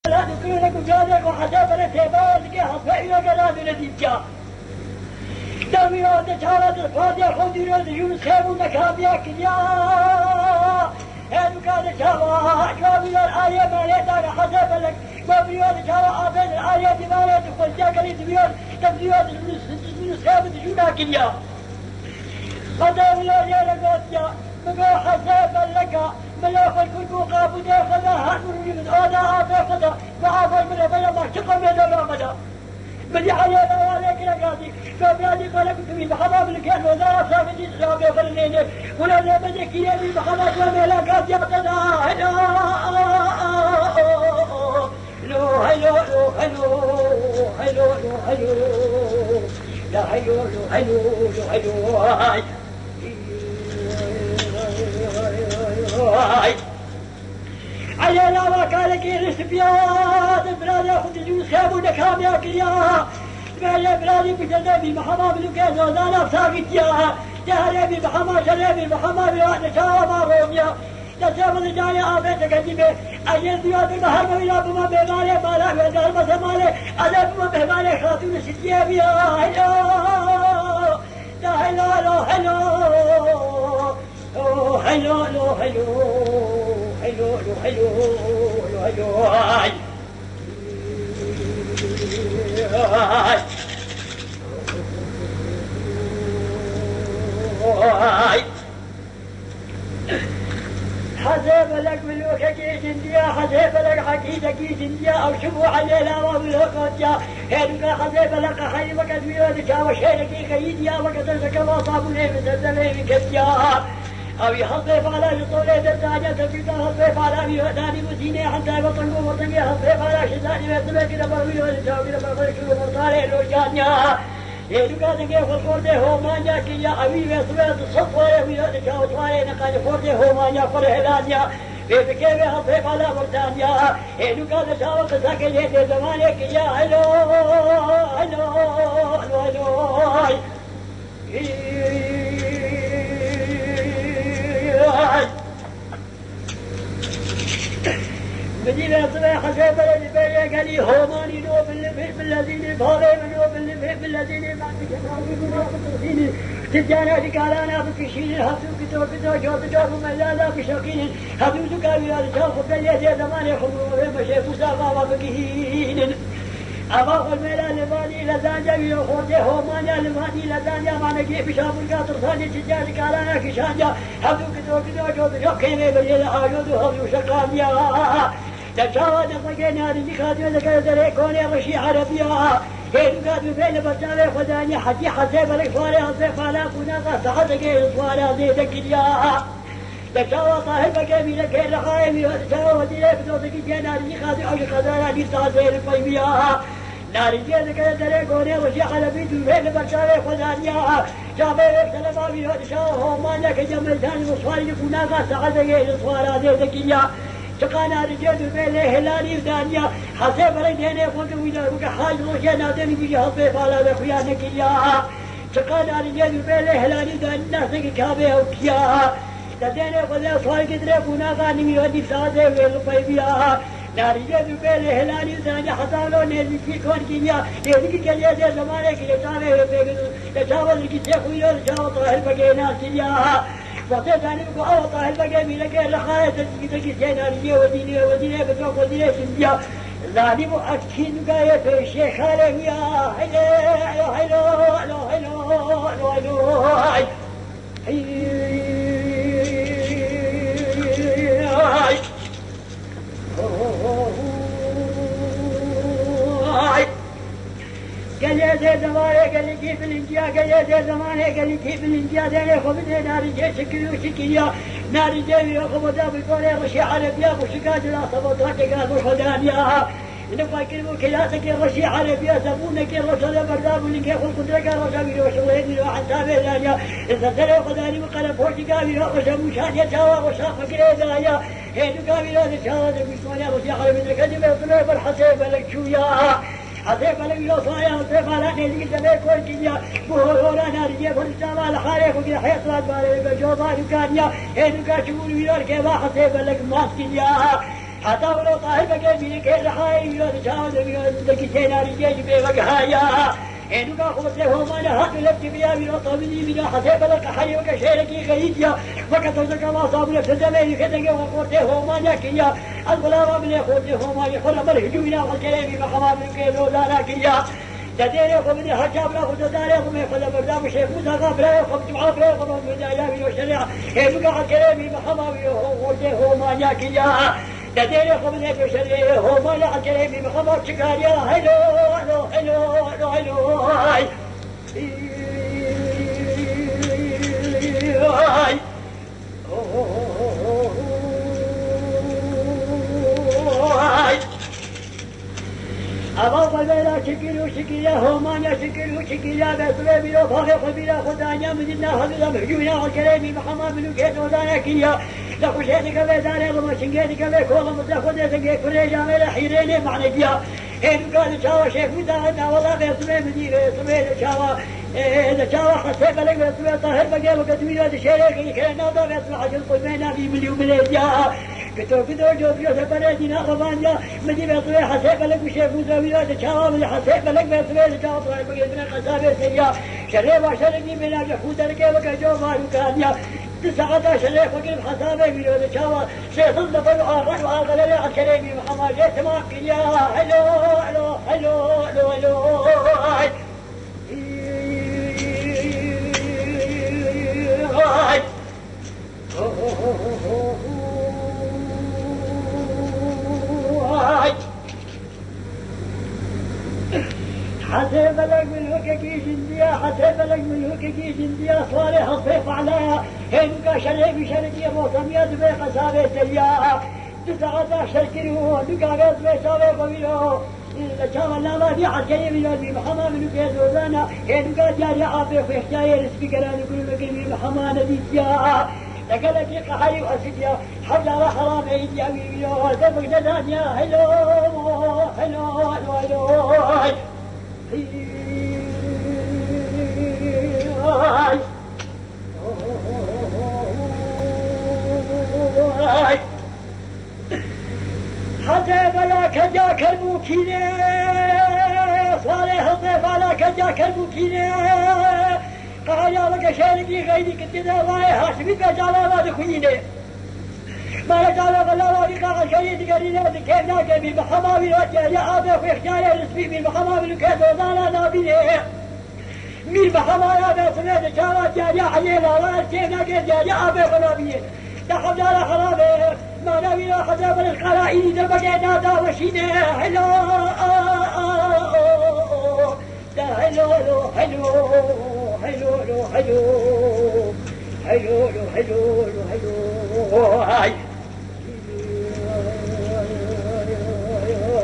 لا تكون لكم جادك وحساب لتبادك حسبئي وقلاب لديك دمي وتشارة الفاضية خذي يونس خيبون كابيا كنيا هذا كان شابا كابي الآية ما ليتاك حسب لك وابي وتشارة آبين الآية ما ليتك وجاك لي تبيون تبديون يونس خيبون تجونا كنيا قدام الله جالك واتيا مقو حساب لك ملاك الكل قابو داخل هنوري من آنا آفاقدا وعافر من أبنى ما شقم يدنا مدى بدي علينا وعليك لقاتي فبلادي قالك تمين بحضاب لكين وزارة سامجي سلامي فرنيني ولا نبدي كياني بحضاب سلامي لقاتي اقتدا هلو هلو هلو هلو هلو هلو لا هلو هلو هلو هاي علينا ما كان كير سبيان بلادي أخذ الجوز خابو نكام يا كريا بلادي بجنبي محمد بلوكيز وزانا بساقت يا جهربي محمد شربي محمد بلاد شاما روميا تسيب الجاية آبيت قديمة أجل بيوت المهر وإلا بما بمالي مالا وإلا المسمالي ألا بما بمالي خاتون ستيا بيا هلو لا هلو هلو هلو هلو هلو هلو هلو هاي هاي حسب لك ملوك كيس انديا حسب لك حكيد كيس انديا او شبو علينا وملوك يا هيدك حسب لك حيبك دويرك وشيرك خيديا وكتلك وصابوني بسلسلي بكتيا أو يحصف على شطولة الداجة تبقى حصف على بيوتاني مسيني حتى يبطنقوا مرتقي حصف على شزاني ويسمك لبروي ولشاوك لبروي شو مرطالي لوشانيا يدوكا تنقى فالفورده هومانيا كيا أبي ويسوية الصفوة ويشاوك واري نقاج فورده هومانيا فرهلانيا بيبكي حصف على مرتانيا يدوكا تشاوك ساكي جيد زماني كيا هلو هلو هلو هلو مدينة صباح حساب البيع قال لي هوماني نو بالذين فاضي منو بالذين ما تجمعوا تجانا دكالانا بكشين هاتو كتو جوز ملالا بشوكين هاتو زكاوي على شاف بلي زمان خمر مشي فوزا بكهين أما قل ملا لباني لزانجا ويخوجه هومانيا لباني لزانجا ما نجي بشابر قاطر ثاني تجانا دكالانا كشانجا هاتو كتو جوز شوكين بلي لحاجود هاتو شكانيا تجاوز فجينا رجيكات وذكر ذريكوني رشي عربيا هيدو قادو بين بطاوي خداني حجي حسيب لك فاري حسيب على كناغا سحدك الفاري زيدك اليا تجاوز صاحبك يمينك الرخائم وتجاوز إليك دوتك جينا رجيكات وعش خدانا نستعزي القيميا ناري جيدك ذريكوني رشي عربي بين بطاوي خداني جابيك سلمامي وتشاوه مانك جملتان وصواري كناغا سحدك الفاري زيدك اليا شقانا رجال بين هلالي ودانيا حسب رجال فوق ويلا حاج روشنا دني بيجي حسب على بخيانك يا شقانا رجال بين هلالي ودانيا سك كابه وكيا تدني خذ صار كدر كنا غاني ودي ساده والقيبيا نارجال بين هلالي ودانيا حسالو نزي في كون كيا يدك كليا زمانه كي تاوي بيجي تجاوز كي تخويو تجاوز طاهر بقينا كيا وقت ثاني بقى طاهر بقى ميلك لخاية تجي زينا وديني بتروح وديني سنديا زاني مؤكد بقى في الشيخ عليا هلو هلو هلو هلو هلو هلو قال يا زي زمانه قال لي كيف الانجيا قال يا زي زمانه قال لي كيف الانجيا داري خبز ناري جاي شكلي وشكليا ناري جاي يخبز بقول رشي عربيا وشكاد لا صبطات قال وحدانيا إنه فاكر وكلاسك رشي عربيا سبونك رشا برداب ولك يخل قدرك رشا بيروشوين وعن تابع إذا سرع خداني وقلب وشي قابل رشا مشان يتشاوى رشا فكر إذايا هيدو قابل هذا الشاوى بسمانيا رشي عربيا كذب يطلع بالحسيب لك شويا حسيب لك لو صايا حسيب على نيزك دميك والكيميا بوهورا نارجيا فرشتا على خارق وكذا حيصلات بالي بجوضا يكانيا هيدو كاشبون ويلور كيبا حسيب لك ماسكيا حتى ولو طاهر بقى من كل حي يرد جاوز يرد كتير رجال بوجهايا إنه كأخوت له ما نهات لبت بيا من طبيعي من حسب لك حي وكشيرك غيديا وكتوزك ما صاب لك زمان كذا وقوت له ما نكيا الغلام من يخوت له ما يخل مرهجونا والكلام بحمام كيلو لا نكيا تدير ومن حجاب له تدار ومن يخل بردام شيخ مزاق بلا يخب جمعة بلا يخب من دايا من الشريعة إنه كالكلام بحمام يخوت له ما نكيا تدير ومن يشريه هو ما لا كلام بحمام شكاريا هلو هلو هلو هلو هلو هاي هاي أبغى بلا شكل هو ما شكل بس بلا فاخر بلا خدانيا من الله هذا مهجونا والكلام بحمام لقيت ودانكيا لخشيتك بيداري وما شنقيتك بيكوضا متلخدتك فريجا ميلا حيريني معنى بيا إن قال شاوى شيخ مدانا والله بيصمي مدينة يصمي شاوى إذا شاوى حسيب لك بيصمي طاهر بقى وقدمي هذا الشيء كان نوضا بيصمي حجل قلبينا في مليون مليجا كتو جوب يوسف بنادينا غبانيا مدي بيصمي حسيب لك وشيخ مداوي هذا شاوى من حسيب لك بيصمي شاوى طاهر بقى من قصابة سيا شريب وشرقني من أجل خودرك وكجو ما يكاديا 19 ليك وقلب حسابي من الشاوى شيخ الضفر وآخر وآخر لي الكريمي محمد جيت ماك يا هلو هلو هلو هلو هلو هاي هاي هاي حسب لك من هككي جنديا حسب لك من هككي جنديا صالح الصيف عليها هنوكا شريف شرقية موسميات بيقى سابي سياها 19 كيلو نوكا غيظ بيسابي قبيلو لشام الله دي حسكي من يوزي محمد من نوكا زوزانا هنوكا جاري عابي ويحجاية رسبي كراني كل مكلمي محمد نبي سياها لكلك قحي وأسديا حبل على حرام عيدي أميني وزبق جدانيا هلو هلو هلو هلو حتى بلا كجاك الموكينة صالح الضيف على كجاك الموكينة قال لك شاركي غيري كنت الله هاشمي كجالا ما دخوينه ما رجال الله ولقاء شيء قرينا كيف ناقبي بحمامي وجه يا أبي في اختيار رسمي من بحمامي كيف وزانا نابينه من بحمامي أبي سمعت شارات يا حيلا لا كيف ناقب يا أبي غنابيه دخل على حرامه ما نبي حساب القرائن دبقى نادا وشينه هلو هلو هلو هلو هلو هلو هلو هلو هلو هاي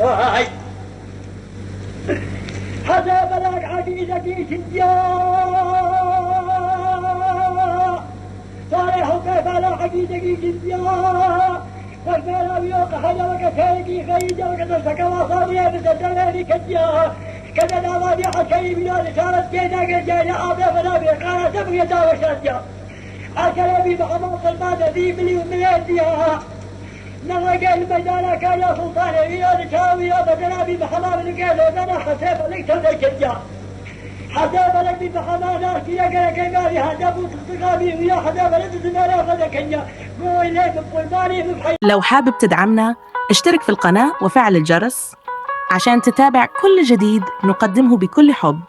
هاي حساب لك عقيدتي سنجا صالح كيف على عقيدتي سنجا فالمالا بيوق حجرك سيكي خيجا وكذلك وصابيا بسدلاني كجا كذا نوادي حسكي بيان شارت كينا قجا يا أبي فنابي قال سبق يداوى شاديا الكلامي محمد سلمان ذي مليون مليون نلقى الميدان كان يا سلطان يا شاوي يا بدنابي محمد القيل وانا حسيب لك تذكر حسيب لك بمحمد ناسي يا كيماري هذا ابو تقامي ويا حسيب لك زمالا فذكرني قول لي بقلباني بحي. لو حابب تدعمنا اشترك في القناة وفعل الجرس عشان تتابع كل جديد نقدمه بكل حب.